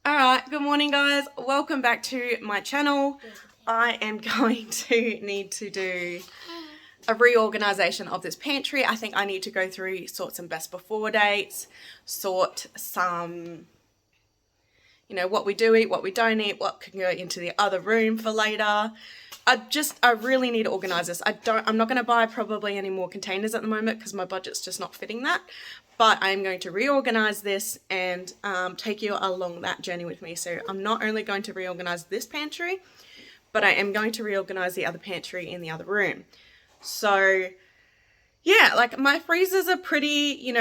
Alright, good morning guys. Welcome back to my channel. I am going to need to do a reorganization of this pantry. I think I need to go through, sort some best before dates, sort some, what we do eat, what we don't eat, what can go into the other room for later. I really need to organize this. I'm not going to buy probably any more containers at the moment because my budget's just not fitting that. But I'm going to reorganize this and take you along that journey with me. So I'm not only going to reorganize this pantry, but I am going to reorganize the other pantry in the other room. So yeah, like my freezers are pretty,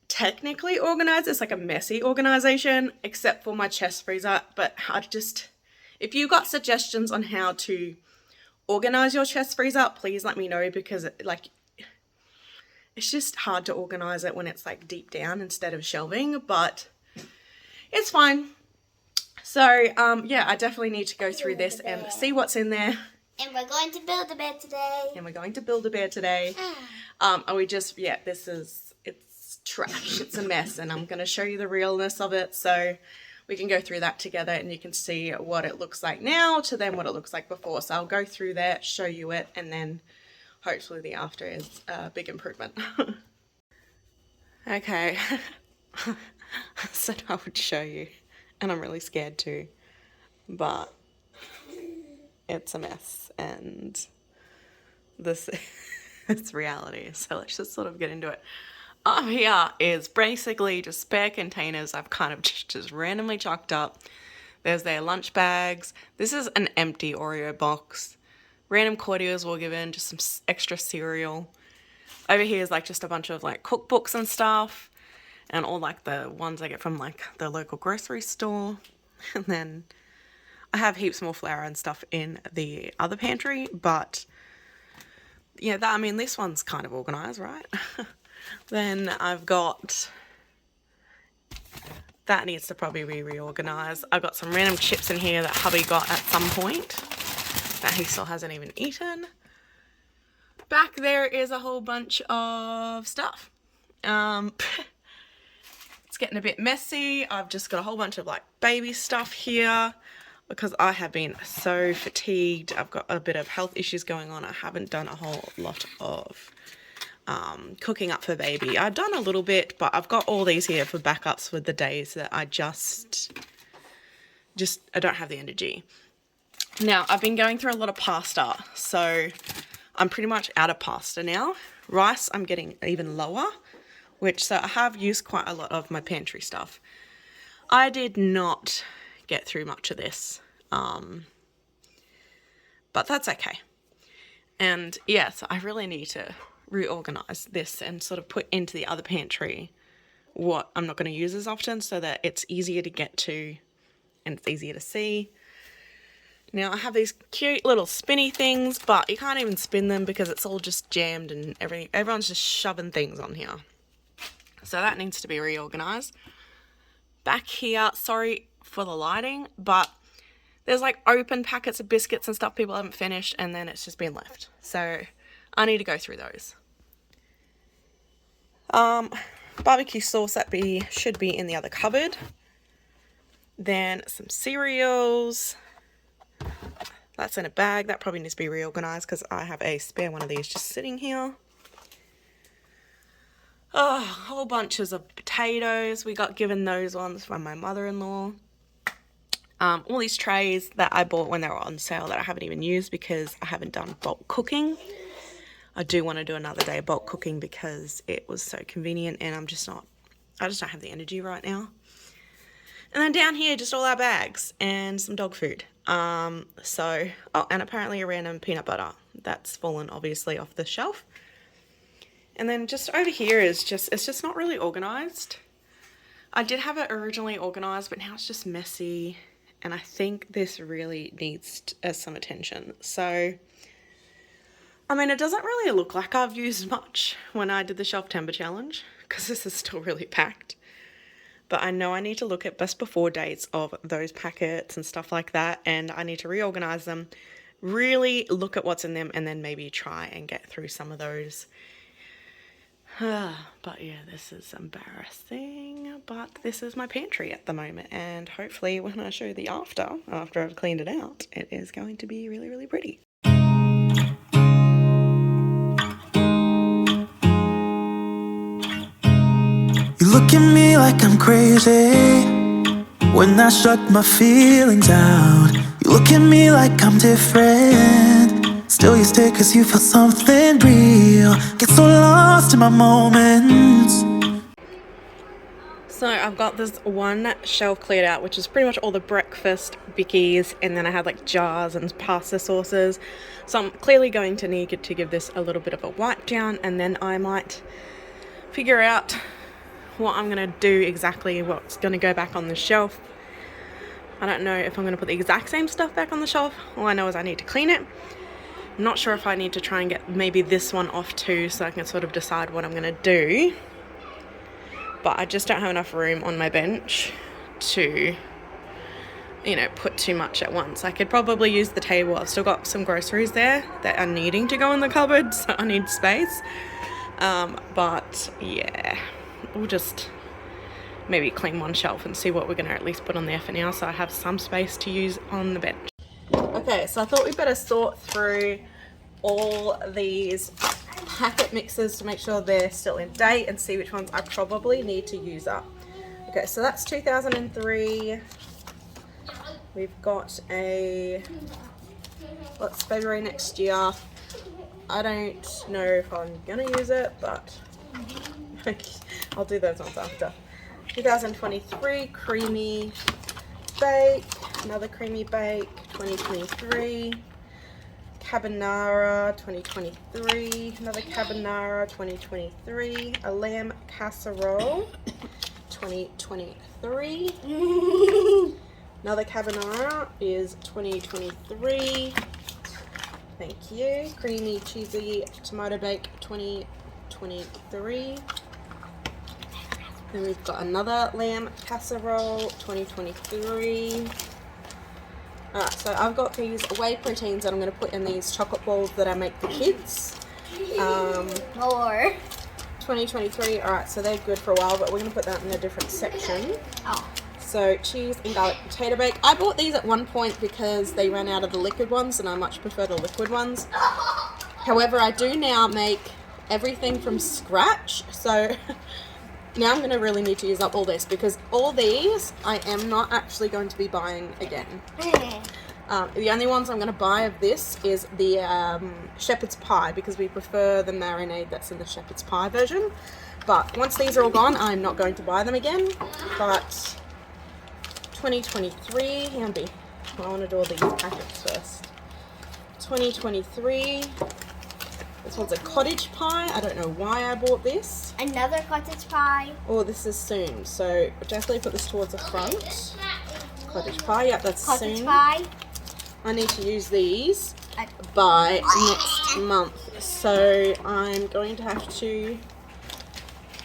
technically organized. It's like a messy organization, except for my chest freezer. But if you got suggestions on how to organize your chest freezer, please let me know, because it's just hard to organize it when it's like deep down instead of shelving, but it's fine. So yeah, I definitely need to go through this and see what's in there. And we're going to build a bed today. It's trash. It's a mess, and I'm going to show you the realness of it so we can go through that together and you can see what it looks like now to then what it looks like before. So I'll go through that, show you it, and then hopefully the after is a big improvement. Okay, I said I would show you, and I'm really scared too, but it's a mess, and this is reality. So let's just sort of get into it. Up here is basically just spare containers I've kind of just randomly chucked up. There's their lunch bags. This is an empty Oreo box. Random cordials were given, just some extra cereal. Over here is like just a bunch of like cookbooks and stuff, and all like the ones I get from like the local grocery store. And then I have heaps more flour and stuff in the other pantry, but yeah, this one's kind of organized, right? Then I've got, that needs to probably be reorganized. I've got some random chips in here that hubby got at some point that he still hasn't even eaten. Back there is a whole bunch of stuff. It's getting a bit messy. I've just got a whole bunch of like baby stuff here because I have been so fatigued. I've got a bit of health issues going on. I haven't done a whole lot of cooking up for baby. I've done a little bit, but I've got all these here for backups for the days that I I don't have the energy. Now, I've been going through a lot of pasta, so I'm pretty much out of pasta now. Rice, I'm getting even lower, so I have used quite a lot of my pantry stuff. I did not get through much of this, but that's okay. And yeah, so I really need to reorganize this and sort of put into the other pantry what I'm not going to use as often so that it's easier to get to and it's easier to see. Now I have these cute little spinny things, but you can't even spin them because it's all just jammed and everyone's just shoving things on here. So that needs to be reorganized. Back here, sorry for the lighting, but there's like open packets of biscuits and stuff people haven't finished, and then it's just been left. So I need to go through those. Barbecue sauce should be in the other cupboard. Then some cereals. That's in a bag. That probably needs to be reorganized because I have a spare one of these just sitting here. Oh, whole bunches of potatoes. We got given those ones from my mother-in-law. All these trays that I bought when they were on sale that I haven't even used because I haven't done bulk cooking. I do want to do another day of bulk cooking because it was so convenient, and I just don't have the energy right now. And then down here, just all our bags and some dog food. And apparently a random peanut butter that's fallen obviously off the shelf. And then just over here it's just not really organized. I did have it originally organized, but now it's just messy. And I think this really needs some attention. So, it doesn't really look like I've used much when I did the shelf timber challenge because this is still really packed. But I know I need to look at best before dates of those packets and stuff like that, and I need to reorganize them, really look at what's in them, and then maybe try and get through some of those But yeah, this is embarrassing, but this is my pantry at the moment, and hopefully when I show the after I've cleaned it out, it is going to be really, really pretty. You look at me like I'm crazy when I shut my feelings out. You look at me like I'm different, still you stay cause you feel something real. Get so lost in my moments. So I've got this one shelf cleared out, which is pretty much all the breakfast bickies, and then I had like jars and pasta sauces. So I'm clearly going to need to give this a little bit of a wipe down, and then I might figure out what I'm going to do exactly, what's going to go back on the shelf. I don't know if I'm going to put the exact same stuff back on the shelf. All I know is I need to clean it. I'm not sure if I need to try and get maybe this one off too, so I can sort of decide what I'm going to do. But I just don't have enough room on my bench to, you know, put too much at once. I could probably use the table. I've still got some groceries there that are needing to go in the cupboard, so I need space. But yeah, we'll just maybe clean one shelf and see what we're going to at least put on there for now, so I have some space to use on the bench. Okay, so I thought we'd better sort through all these packet mixes to make sure they're still in date and see which ones I probably need to use up. Okay, so that's 2003. We've got a, what's February next year. I don't know if I'm gonna use it, but I'll do those ones after. 2023 creamy bake, another creamy bake. 2023 carbonara, 2023 another carbonara, 2023 a lamb casserole, 2023 another carbonara is 2023. Thank you. Creamy cheesy tomato bake, 2023. Then we've got another lamb casserole, 2023. Alright, so I've got these whey proteins that I'm going to put in these chocolate balls that I make for kids. More. 2023, alright, so they're good for a while, but we're going to put that in a different section. Oh. So cheese and garlic potato bake. I bought these at one point because they ran out of the liquid ones, and I much prefer the liquid ones. However, I do now make everything from scratch, so now I'm going to really need to use up all this, because all these I am not actually going to be buying again. The only ones I'm going to buy of this is the shepherd's pie, because we prefer the marinade that's in the shepherd's pie version. But once these are all gone, I'm not going to buy them again. But 2023, Hamby, I want to do all these packets first. 2023, this one's a cottage pie. I don't know why I bought this. Another cottage pie. Oh, this is soon, so definitely put this towards the front. Cottage pie, yep, that's Cottage soon. pie. I need to use these by next month, so I'm going to have to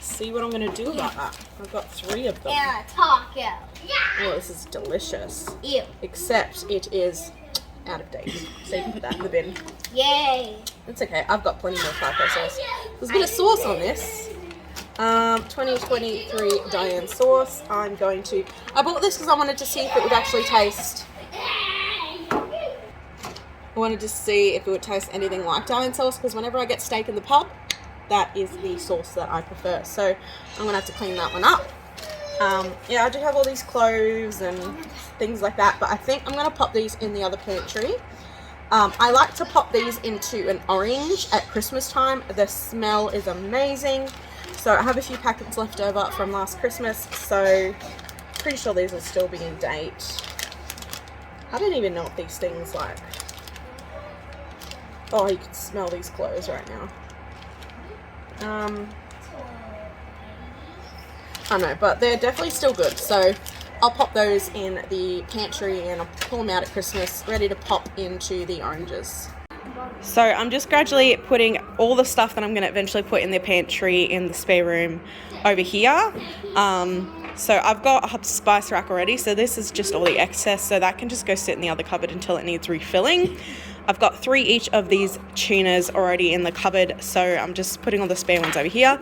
see what I'm going to do about that. I've got 3 of them. And a taco. Oh, this is delicious. Ew. Except it is out of date, so you can put that in the bin. Yay. It's okay, I've got plenty more taco sauce. There's a bit of sauce on this. 2023 Diane sauce. I bought this because I wanted to see if it would actually taste. I wanted to see if it would taste anything like Diane sauce, because whenever I get steak in the pub, that is the sauce that I prefer. So I'm going to have to clean that one up. Yeah, I do have all these cloves and things like that, but I think I'm going to pop these in the other pantry. I like to pop these into an orange at Christmas time. The smell is amazing. So I have a few packets left over from last Christmas, so pretty sure these will still be in date. I don't even know what these things like. Oh, you can smell these cloves right now. I don't know, but they're definitely still good. So I'll pop those in the pantry and I'll pull them out at Christmas, ready to pop into the oranges. So I'm just gradually putting all the stuff that I'm going to eventually put in the pantry in the spare room over here. So I've got a spice rack already, so this is just all the excess, so that can just go sit in the other cupboard until it needs refilling. I've got 3 each of these tunas already in the cupboard, so I'm just putting all the spare ones over here.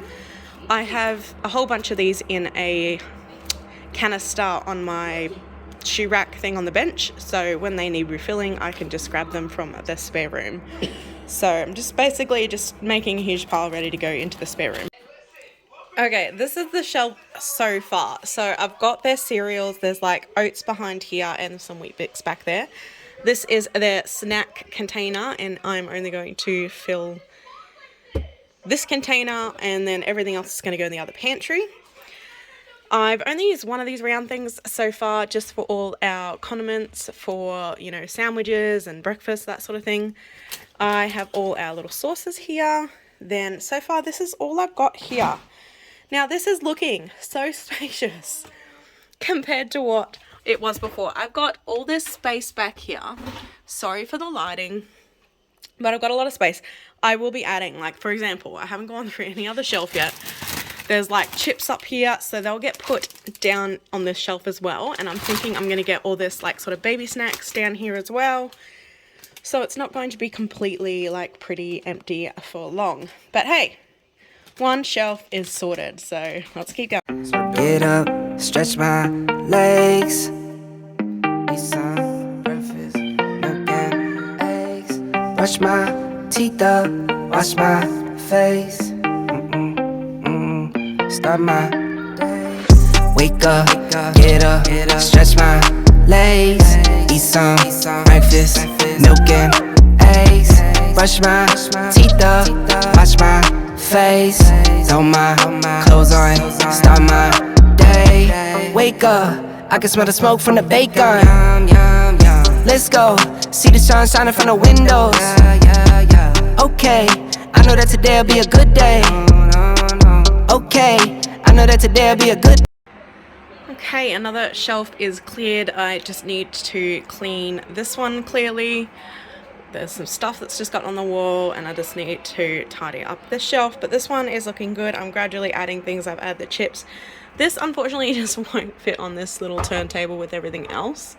I have a whole bunch of these in a canister on my shoe rack thing on the bench, so when they need refilling I can just grab them from the spare room. So I'm just basically just making a huge pile ready to go into the spare room. Okay, this is the shelf so far. So I've got their cereals, there's like oats behind here and some Wheat Bix back there. This is their snack container, and I'm only going to fill this container, and then everything else is going to go in the other pantry. I've only used one of these round things so far, just for all our condiments for, you know, sandwiches and breakfast, that sort of thing. I have all our little sauces here. Then so far this is all I've got here. Now this is looking so spacious compared to what it was before. I've got all this space back here. Sorry for the lighting, but I've got a lot of space. I will be adding, like, for example, I haven't gone through any other shelf yet. There's like chips up here, so they'll get put down on this shelf as well. And I'm thinking I'm going to get all this like sort of baby snacks down here as well. So it's not going to be completely like pretty empty for long. But hey, one shelf is sorted, so let's keep going. Get up, stretch my legs. Eat some breakfast, milk and eggs. Brush my teeth up, wash my face. Start my day. Wake up, get up, stretch my legs. Eat some breakfast, milk and eggs. Brush my teeth up, wash my face. Throw my clothes on, start my day. Wake up, I can smell the smoke from the bacon. Let's go, see the sun shining from the windows. Okay, I know that today'll be a good day. Okay, I know that today'll be a good. Okay, another shelf is cleared. I just need to clean this one clearly. There's some stuff that's just got on the wall, and I just need to tidy up this shelf, but this one is looking good. I'm gradually adding things. I've added the chips. This unfortunately just won't fit on this little turntable with everything else,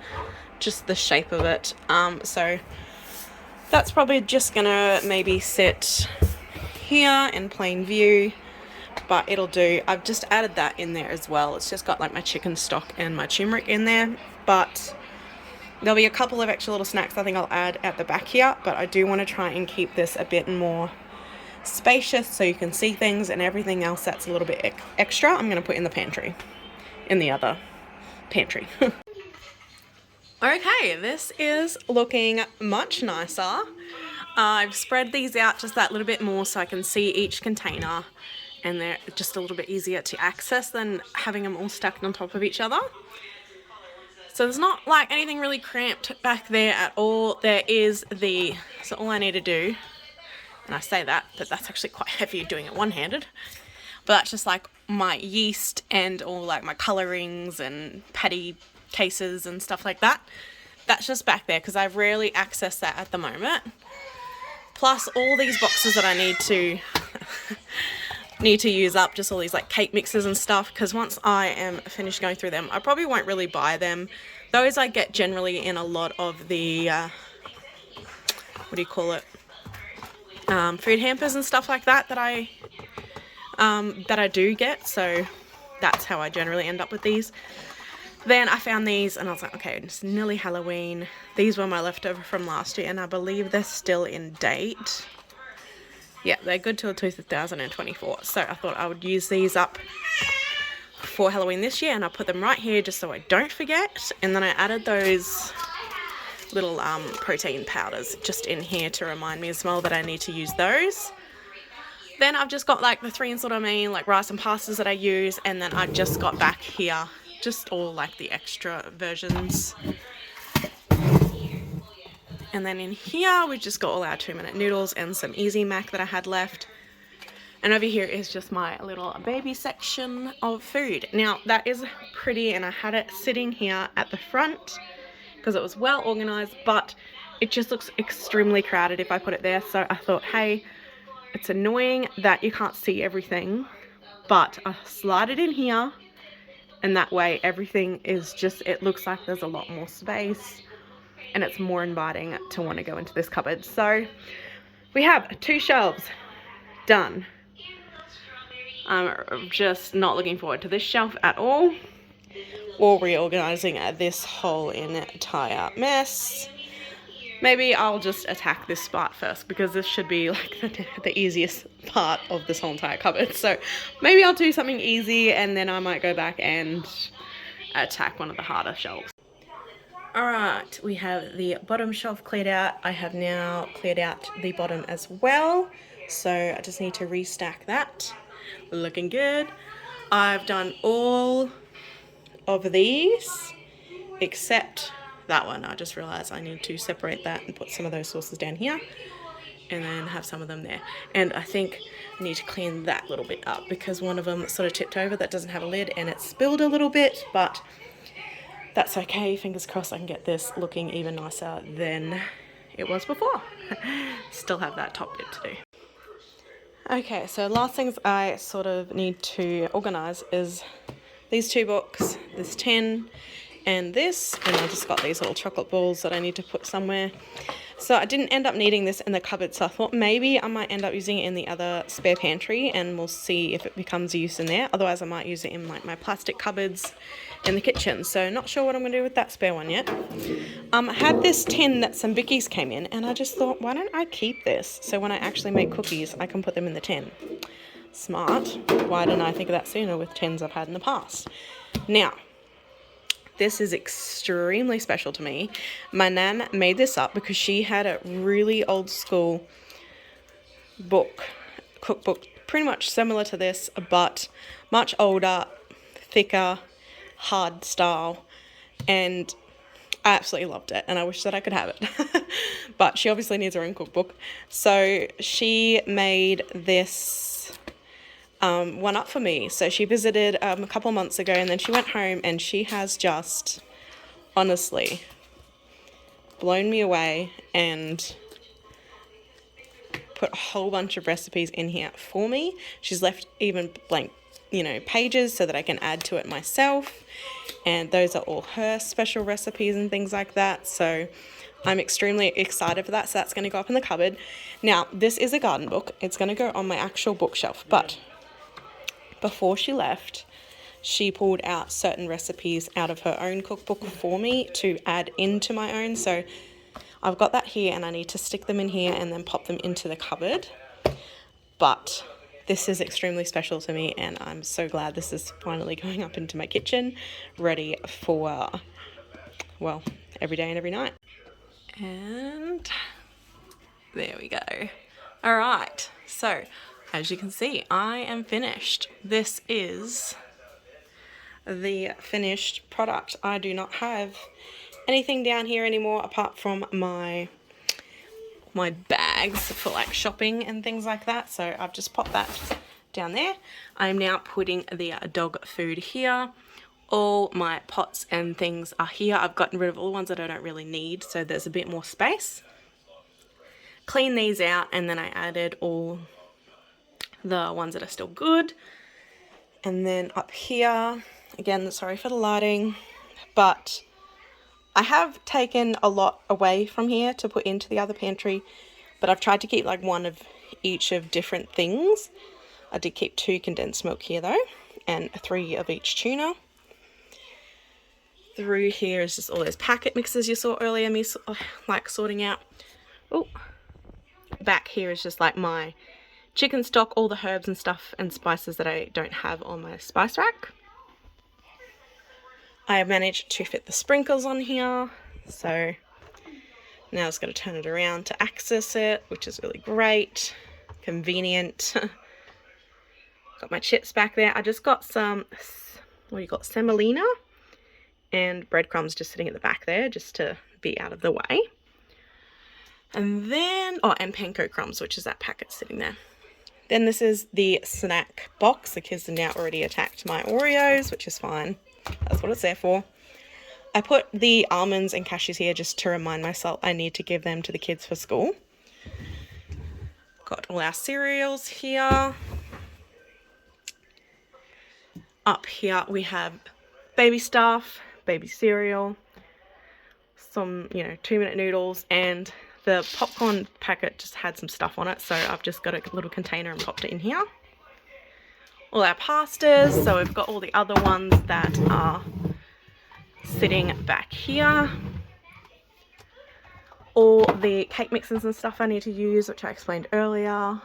just the shape of it. So that's probably just gonna maybe sit here in plain view, but it'll do. I've just added that in there as well. It's just got like my chicken stock and my turmeric in there, but there'll be a couple of extra little snacks I think I'll add at the back here, but I do want to try and keep this a bit more spacious so you can see things, and everything else that's a little bit extra I'm going to put in the pantry, in the other pantry. Okay, this is looking much nicer. I've spread these out just that little bit more so I can see each container, and they're just a little bit easier to access than having them all stacked on top of each other. So there's not like anything really cramped back there at all. There is the, so all I need to do, and I say that, but that's actually quite heavy doing it one-handed, but that's just like my yeast and all like my colorings and patty cases and stuff like that. That's just back there because I rarely access that at the moment. Plus all these boxes that I need to use up, just all these like cake mixes and stuff, because once I am finished going through them, I probably won't really buy them. Those I get generally in a lot of the what do you call it, food hampers and stuff like that I do get, so that's how I generally end up with these. Then I found these and I was like, okay, it's nearly Halloween. These were my leftover from last year and I believe they're still in date. Yeah, they're good till 2024. So I thought I would use these up for Halloween this year, and I put them right here just so I don't forget. And then I added those little protein powders just in here to remind me as well that I need to use those. Then I've just got like the 3 sort of main like rice and pastas that I use, and then I just got back here just all like the extra versions. And then in here, we've just got all our 2-minute noodles and some Easy Mac that I had left. And over here is just my little baby section of food. Now, that is pretty, and I had it sitting here at the front because it was well organized, but it just looks extremely crowded if I put it there. So I thought, hey, it's annoying that you can't see everything, but I slide it in here, and that way everything is just, it looks like there's a lot more space. and it's more inviting to want to go into this cupboard. So we have 2 shelves done. I'm just not looking forward to this shelf at all, or reorganizing this whole entire mess. Maybe I'll just attack this spot first, because this should be like the easiest part of this whole entire cupboard. So maybe I'll do something easy, and then I might go back and attack one of the harder shelves. Alright, we have the bottom shelf cleared out. I have now cleared out the bottom as well, so I just need to restack that. Looking good. I've done all of these except that one. I just realized I need to separate that and put some of those sauces down here and then have some of them there. And I think I need to clean that little bit up, because one of them sort of tipped over that doesn't have a lid and it spilled a little bit, but that's okay. Fingers crossed I can get this looking even nicer than it was before. Still have that top bit to do. Okay, so last things I sort of need to organise is these 2 books, this tin and this, and I just got these little chocolate balls that I need to put somewhere. So I didn't end up needing this in the cupboard, so I thought maybe I might end up using it in the other spare pantry, and we'll see if it becomes use in there. Otherwise I might use it in like my plastic cupboards in the kitchen, so not sure what I'm going to do with that spare one yet. I had this tin that some bickies came in, and I just thought, why don't I keep this, so when I actually make cookies I can put them in the tin. Smart. Why didn't I think of that sooner with tins I've had in the past? Now, this is extremely special to me. My nan made this up because she had a really old school cookbook, pretty much similar to this, but much older, thicker, hard style, and I absolutely loved it, and I wish that I could have it. But she obviously needs her own cookbook, so she made this one up for me. So she visited a couple of months ago, and then she went home, and she has just honestly blown me away and put a whole bunch of recipes in here for me. She's left even blank, pages so that I can add to it myself, and those are all her special recipes and things like that. So I'm extremely excited for that. So that's going to go up in the cupboard. Now, this is a garden book. It's going to go on my actual bookshelf, but before she left, she pulled out certain recipes out of her own cookbook for me to add into my own. So I've got that here, and I need to stick them in here and then pop them into the cupboard. But this is extremely special to me, and I'm so glad this is finally going up into my kitchen, ready for, well, every day and every night. And there we go. All right, so as you can see, I am finished. This is the finished product. I do not have anything down here anymore apart from my bags for like shopping and things like that. So I've just popped that down there. I'm now putting the dog food here. All my pots and things are here. I've gotten rid of all the ones that I don't really need, so there's a bit more space. Clean these out, and then I added all the ones that are still good. And then up here, again, sorry for the lighting, but I have taken a lot away from here to put into the other pantry, but I've tried to keep like one of each of different things. I did keep 2 condensed milk here though, and 3 of each tuna. Through here is just all those packet mixes you saw earlier, me like sorting out. Oh, back here is just like my chicken stock, all the herbs and stuff and spices that I don't have on my spice rack. I have managed to fit the sprinkles on here, so now I've just got to turn it around to access it, which is really great, convenient. Got my chips back there. I just got some, what do you call it, semolina and breadcrumbs just sitting at the back there just to be out of the way. And then, oh, and panko crumbs, which is that packet sitting there. Then this is the snack box. The kids have now already attacked my Oreos, which is fine. That's what it's there for. I put the almonds and cashews here just to remind myself I need to give them to the kids for school. Got all our cereals here. Up here we have baby stuff, baby cereal, some, you know, 2-minute noodles, and the popcorn packet just had some stuff on it, so I've just got a little container and popped it in here. All our pastas, so we've got all the other ones that are sitting back here. All the cake mixes and stuff I need to use, which I explained earlier.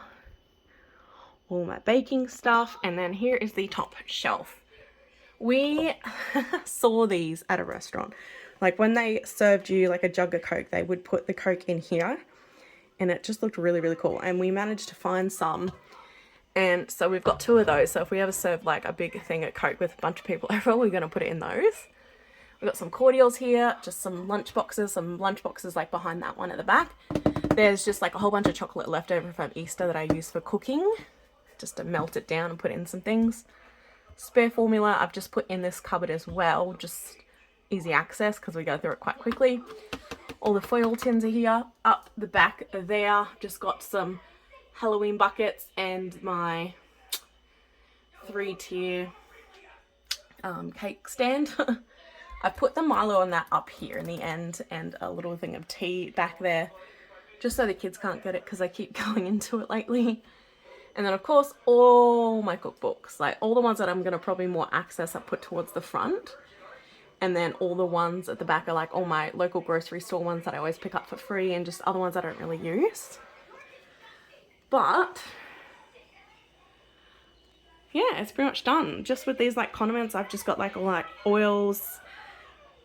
All my baking stuff, and then here is the top shelf. We saw these at a restaurant. Like when they served you like a jug of Coke, they would put the Coke in here, and it just looked really, really cool. And we managed to find some, and so we've got 2 of those. So if we ever serve like a big thing at Coke with a bunch of people over, we're going to put it in those. We've got some cordials here, just some lunch boxes like behind that one at the back. There's just like a whole bunch of chocolate left over from Easter that I use for cooking, just to melt it down and put in some things. Spare formula I've just put in this cupboard as well, just easy access because we go through it quite quickly. All the foil tins are here. Up the back there, just got some Halloween buckets and my 3-tier cake stand. I put the Milo on that up here in the end, and a little thing of tea back there, just so the kids can't get it because I keep going into it lately. And then of course all my cookbooks, like all the ones that I'm going to probably more access, I put towards the front. And then all the ones at the back are like all my local grocery store ones that I always pick up for free, and just other ones I don't really use. But yeah, it's pretty much done. Just with these like condiments, I've just got like all like oils,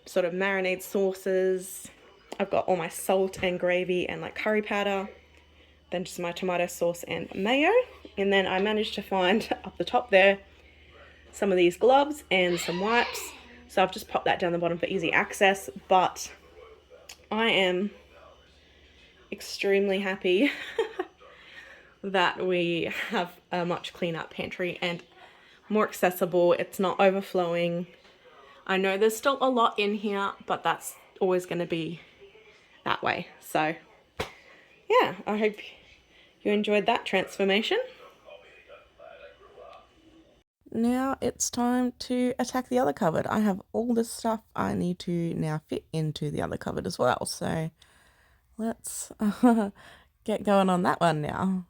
sort of marinade sauces. I've got all my salt and gravy and like curry powder. Then just my tomato sauce and mayo. And then I managed to find up the top there some of these gloves and some wipes. So I've just popped that down the bottom for easy access. But I am extremely happy that we have a much cleaner pantry and more accessible. It's not overflowing. I know there's still a lot in here, but that's always going to be that way. So yeah, I hope you enjoyed that transformation. Now it's time to attack the other cupboard. I have all this stuff I need to now fit into the other cupboard as well. So let's get going on that one now.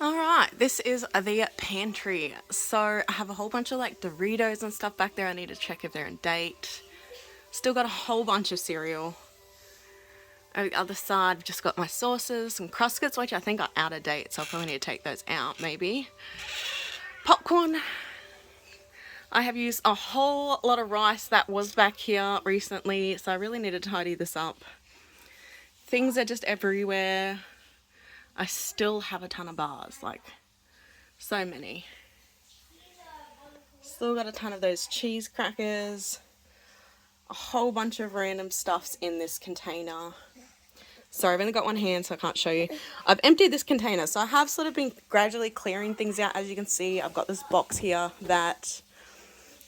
Alright, this is the pantry. So I have a whole bunch of like Doritos and stuff back there. I need to check if they're in date. Still got a whole bunch of cereal. On the other side, I've just got my sauces, some Cruskits, which I think are out of date, so I'll probably need to take those out, maybe. Popcorn. I have used a whole lot of rice that was back here recently, so I really need to tidy this up. Things are just everywhere. I still have a ton of bars, like, so many. Still got a ton of those cheese crackers. A whole bunch of random stuffs in this container. Sorry, I've only got one hand, so I can't show you. I've emptied this container, so I have sort of been gradually clearing things out. As you can see, I've got this box here that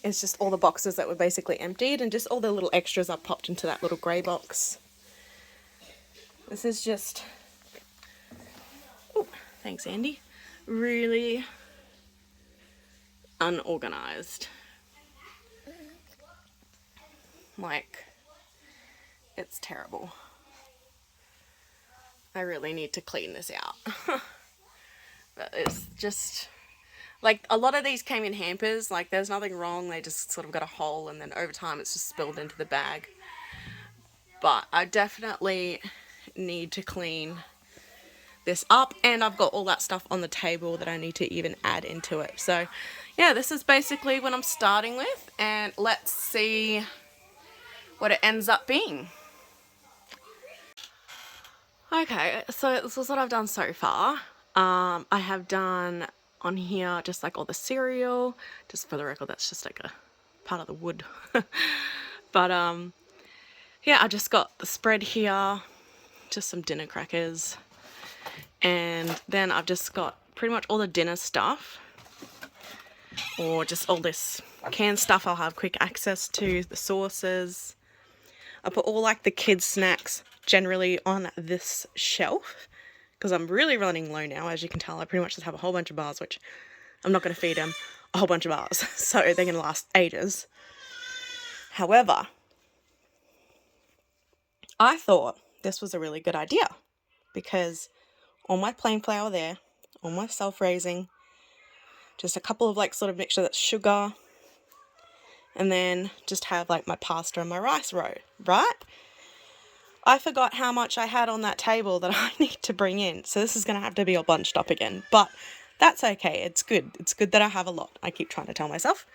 is just all the boxes that were basically emptied, and just all the little extras I've popped into that little grey box. This is just, oh, thanks Andy, really unorganized. Like, it's terrible. I really need to clean this out. But it's just, like, a lot of these came in hampers. Like, there's nothing wrong. They just sort of got a hole, and then over time it's just spilled into the bag. But I definitely need to clean this up, and I've got all that stuff on the table that I need to even add into it. So, yeah, this is basically what I'm starting with, and let's see what it ends up being. Okay, so this is what I've done so far. I have done on here just like all the cereal, just for the record, that's just like a part of the wood. But yeah, I just got the spread here, just some dinner crackers, and then I've just got pretty much all the dinner stuff, or just all this canned stuff I'll have quick access to, the sauces. I put all like the kids' snacks generally on this shelf because I'm really running low now. As you can tell, I pretty much just have a whole bunch of bars, which I'm not going to feed them a whole bunch of bars, so they're going to last ages. However, I thought this was a really good idea because all my plain flour there, all my self-raising, just a couple of like sort of mixture that's sugar, and then just have like my pasta and my rice roe, right? I forgot how much I had on that table that I need to bring in, so this is going to have to be all bunched up again, but that's okay. It's good. It's good that I have a lot. I keep trying to tell myself.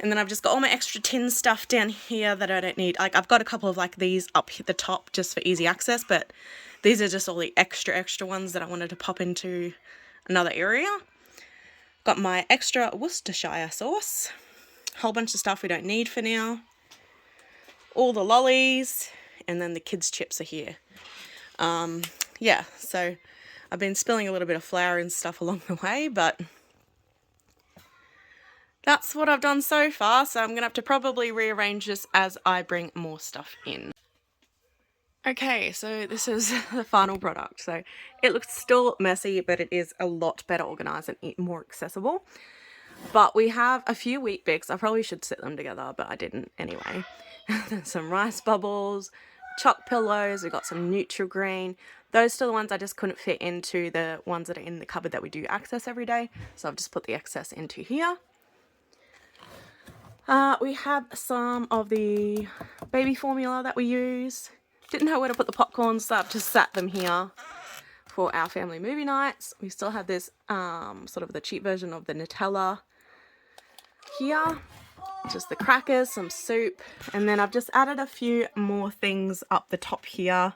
And then I've just got all my extra tin stuff down here that I don't need. Like, I've got a couple of like these up at the top just for easy access, but these are just all the extra ones that I wanted to pop into another area. Got my extra Worcestershire sauce. Whole bunch of stuff we don't need for now. All the lollies, and then the kids' chips are here. Yeah, so I've been spilling a little bit of flour and stuff along the way, but that's what I've done so far, so I'm going to have to probably rearrange this as I bring more stuff in. Okay, so this is the final product. So it looks still messy, but it is a lot better organised and more accessible. But we have a few Weet Bix. I probably should set them together, but I didn't anyway. Some rice bubbles, choc pillows, we've got some Nutri-Green. Those are the ones I just couldn't fit into the ones that are in the cupboard that we do access every day. So I've just put the excess into here. We have some of the baby formula that we use. Didn't know where to put the popcorn, so I've just sat them here for our family movie nights. We still have this sort of the cheap version of the Nutella here. Just the crackers, some soup, and then I've just added a few more things up the top here.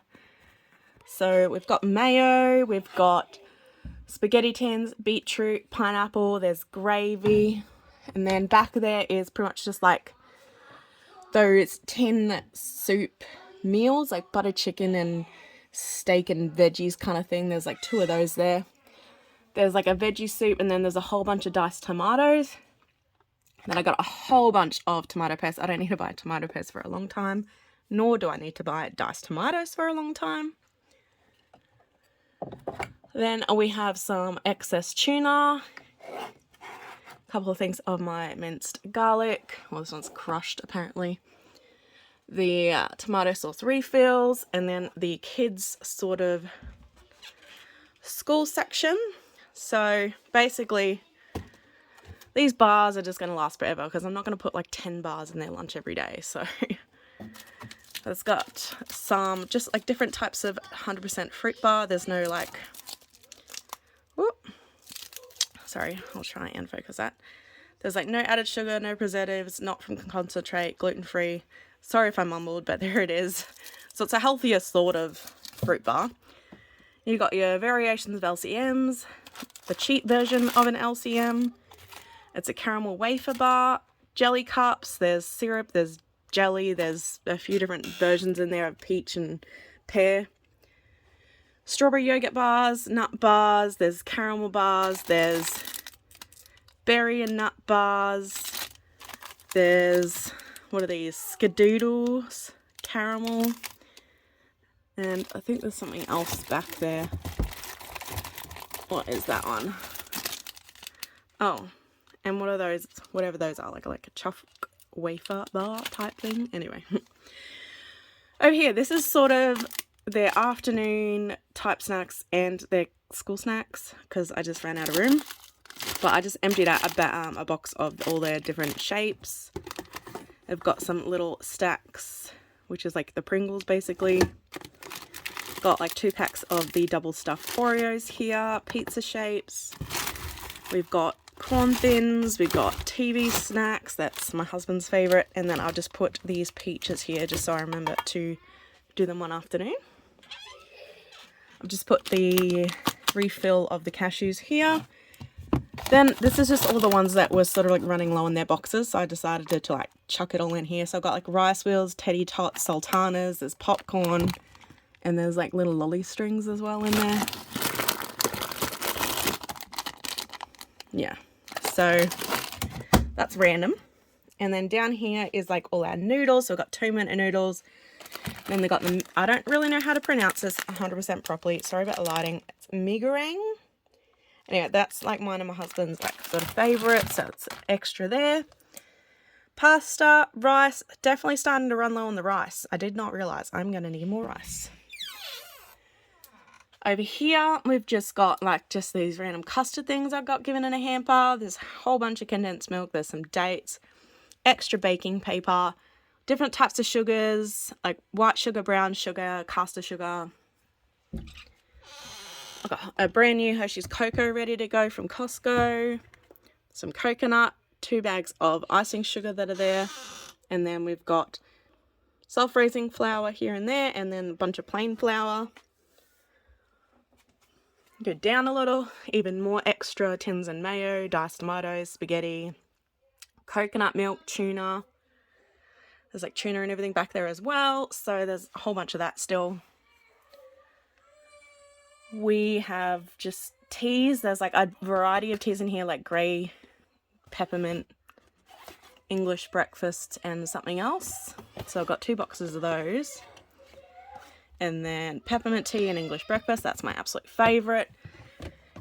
So we've got mayo, we've got spaghetti tins, beetroot, pineapple, there's gravy. And then back there is pretty much just like those tin soup meals, like butter chicken and steak and veggies kind of thing. There's like 2 of those there. There's like a veggie soup, and then there's a whole bunch of diced tomatoes. Then I got a whole bunch of tomato paste. I don't need to buy tomato paste for a long time, nor do I need to buy diced tomatoes for a long time. Then we have some excess tuna. Couple of things of my minced garlic. Well, this one's crushed apparently. The tomato sauce refills, and then the kids sort of school section. So basically these bars are just going to last forever because I'm not going to put like 10 bars in their lunch every day. So it's got some just like different types of 100% fruit bar. There's no like, whoop. Sorry, I'll try and focus that. There's like no added sugar, no preservatives, not from concentrate, gluten-free. Sorry if I mumbled, but there it is. So it's a healthier sort of fruit bar. You got your variations of LCMs, the cheap version of an LCM. It's a caramel wafer bar, jelly cups, there's syrup, there's jelly, there's a few different versions in there of peach and pear. Strawberry yogurt bars, nut bars, there's caramel bars, there's berry and nut bars, there's, what are these, skadoodles, caramel, and I think there's something else back there. What is that one? Oh, and what are those, whatever those are, like a chuff wafer bar type thing. Anyway, over here, this is sort of their afternoon type snacks and their school snacks because I just ran out of room. But I just emptied out a box of all their different shapes. I've got some little stacks, which is like the Pringles basically. Got like 2 packs of the double stuffed Oreos here, pizza shapes. We've got corn thins, we've got TV snacks, that's my husband's favourite. And then I'll just put these peaches here just so I remember to do them one afternoon. I've just put the refill of the cashews here. Then this is just all the ones that were sort of like running low in their boxes, so I decided to like chuck it all in here. So I've got like rice wheels, Teddy Tots, sultanas, there's popcorn, and there's like little lolly strings as well in there. Yeah, so that's random. And then down here is like all our noodles. So we've got 2 minute noodles. Then they got them, I don't really know how to pronounce this 100% properly. Sorry about the lighting. It's migarang. Anyway, that's like mine and my husband's like sort of favourite, so it's extra there. Pasta, rice, definitely starting to run low on the rice. I did not realize I'm going to need more rice. Over here, we've just got like just these random custard things I got given in a hamper. There's a whole bunch of condensed milk. There's some dates, extra baking paper, different types of sugars, like white sugar, brown sugar, caster sugar. I've got a brand new Hershey's Cocoa ready to go from Costco. Some coconut, 2 bags of icing sugar that are there. And then we've got self-raising flour here and there, and then a bunch of plain flour. Go down a little, even more extra tins and mayo, diced tomatoes, spaghetti, coconut milk, tuna. There's like tuna and everything back there as well, so there's a whole bunch of that still. We have just teas. There's like a variety of teas in here, like grey, peppermint, English breakfast, and something else. So I've got 2 boxes of those. And then peppermint tea and English breakfast, that's my absolute favourite.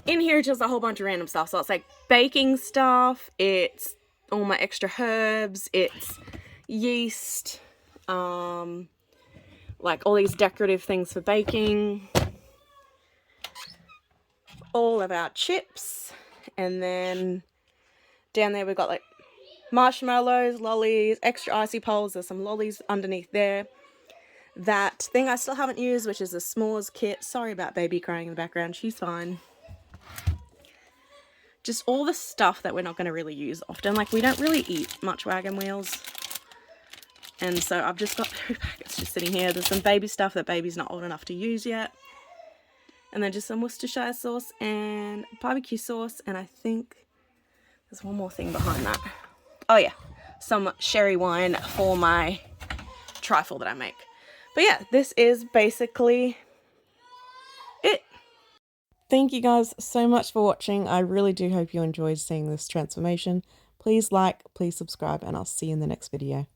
In here, just a whole bunch of random stuff. So it's like baking stuff, it's all my extra herbs, it's yeast, like all these decorative things for baking, all of our chips, and then down there we've got like marshmallows, lollies, extra icy poles. There's some lollies underneath there. That thing I still haven't used, which is a s'mores kit. Sorry about baby crying in the background, she's fine. Just all the stuff that we're not going to really use often. Like, we don't really eat much wagon wheels. And so I've just got 2 packets just sitting here. There's some baby stuff that baby's not old enough to use yet. And then just some Worcestershire sauce and barbecue sauce. And I think there's one more thing behind that. Oh yeah, some sherry wine for my trifle that I make. But yeah, this is basically it. Thank you guys so much for watching. I really do hope you enjoyed seeing this transformation. Please like, please subscribe, and I'll see you in the next video.